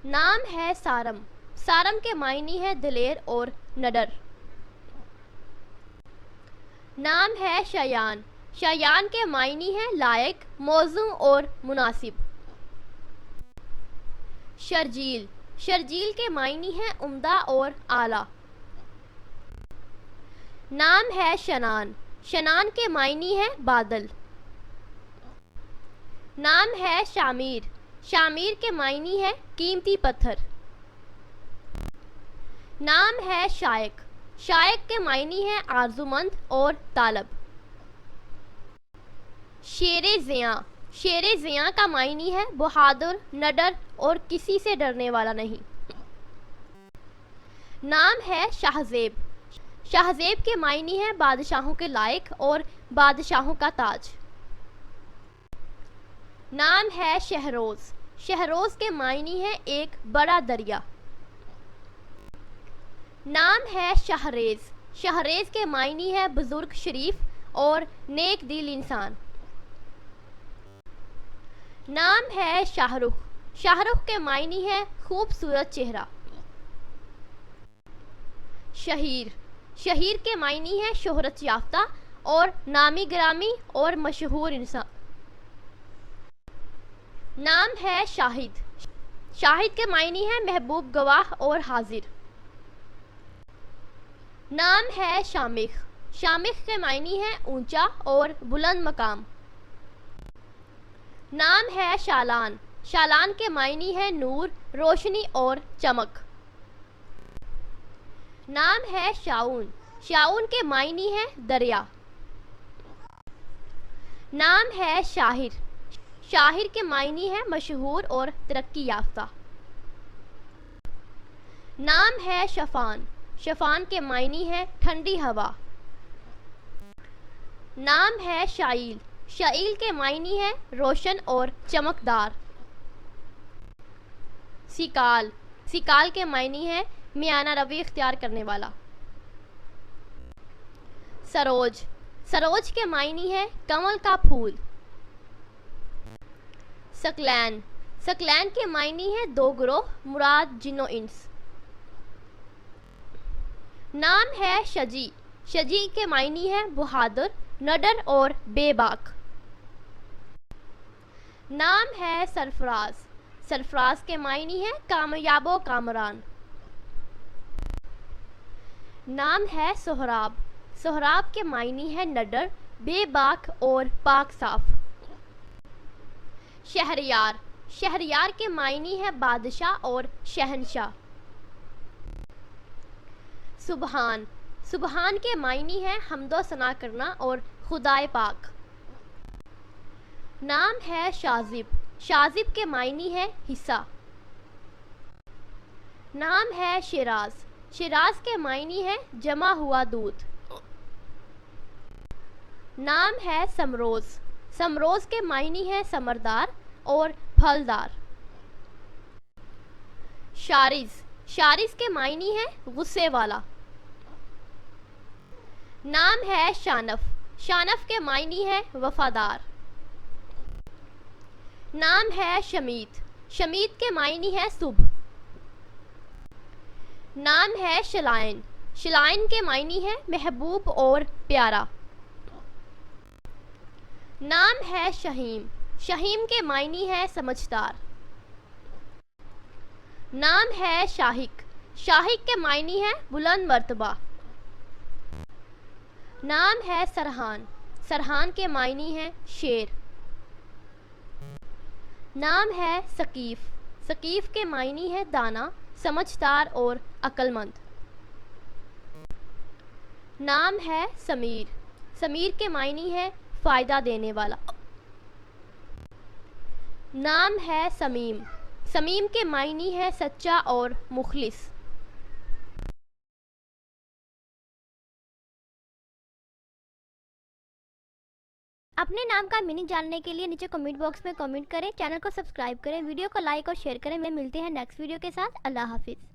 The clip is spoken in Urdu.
نام ہے سارم، سارم کے معنی ہے دلیر اور نڈر۔ نام ہے شایان، شایان کے معنی ہے لائق، موزوں اور مناسب۔ شرجیل، شرجیل کے معنی ہے عمدہ اور اعلیٰ۔ نام ہے شنان، شنان کے معنی ہے بادل۔ نام ہے شامیر، شامیر کے معنی ہے قیمتی پتھر۔ نام ہے شائق، شائق کے معنی ہے آرزومند اور طالب۔ شیر زیاں، شیر زیاں کا معنی ہے بہادر، نڈر اور کسی سے ڈرنے والا نہیں۔ نام ہے شاہزیب، شاہزیب کے معنی ہے بادشاہوں کے لائق اور بادشاہوں کا تاج۔ نام ہے شہروز، شہروز کے معنی ہے ایک بڑا دریا۔ نام ہے شہریز، شہریز کے معنی ہے بزرگ، شریف اور نیک دل انسان۔ نام ہے شاہ رخ، شاہ رخ کے معنی ہے خوبصورت چہرہ۔ شہیر، شہیر کے معنی ہے شہرت یافتہ اور نامی گرامی اور مشہور انسان۔ نام ہے شاہد، شاہد کے معنی ہے محبوب، گواہ اور حاضر۔ نام ہے شامخ، شامخ کے معنی ہے اونچا اور بلند مقام۔ نام ہے شالان، شالان کے معنی ہے نور، روشنی اور چمک۔ نام ہے شاؤن، شاؤن کے معنی ہے دریا۔ نام ہے شاہر، شاہر کے معنی ہے مشہور اور ترقی یافتہ۔ نام ہے شفان، شفان کے معنی ہے ٹھنڈی ہوا۔ نام ہے شائل، شائل کے معنی ہے روشن اور چمکدار۔ سکال، سکال کے معنی ہے میانہ روی اختیار کرنے والا۔ سروج، سروج کے معنی ہے کمل کا پھول۔ سکلین، سکلین کے معنی ہے دو گروہ، مراد جن و انس۔ نام ہے شجی، شجی کے معنی ہے بہادر، نڈر اور بے باک۔ نام ہے سرفراز، سرفراز کے معنی ہے کامیاب و کامران۔ نام ہے سہراب، سہراب کے معنی ہے نڈر، بے باک اور پاک صاف۔ شہریار، شہریار کے معنی ہے بادشاہ اور شہنشاہ۔ سبحان، سبحان کے معنی ہے حمد و ثنا کرنا اور خدائے پاک۔ نام ہے شاذب، شاذب کے معنی ہے حصہ۔ نام ہے شیراز، شیراز کے معنی ہے جمع ہوا دودھ۔ نام ہے سمروز، سمروز کے معنی ہے ثمردار اور پھلدار۔ شارز، شارز کے معنی ہے غصے والا۔ نام ہے شانف، شانف کے معنی ہے وفادار۔ نام ہے شمیت، شمیت کے معنی ہے صبح۔ نام ہے شلائن، شلائن کے معنی ہے محبوب اور پیارا۔ نام ہے شہیم، شہیم کے معنی ہے سمجھدار۔ نام ہے شاہق، شاہق کے معنی ہے بلند مرتبہ۔ نام ہے سرحان، سرحان کے معنی ہے شیر۔ نام ہے ثقیف، ثقیف کے معنی ہے دانا، سمجھدار اور عقل مند۔ نام ہے سمیر، سمیر کے معنی ہے فائدہ دینے والا۔ نام ہے سمیم، سمیم کے معنی ہے سچا اور مخلص۔ اپنے نام کا میننگ جاننے کے لیے نیچے کمنٹ باکس میں کمنٹ کریں، چینل کو سبسکرائب کریں، ویڈیو کو لائک اور شیئر کریں۔ ملتے ہیں نیکسٹ ویڈیو کے ساتھ۔ اللہ حافظ۔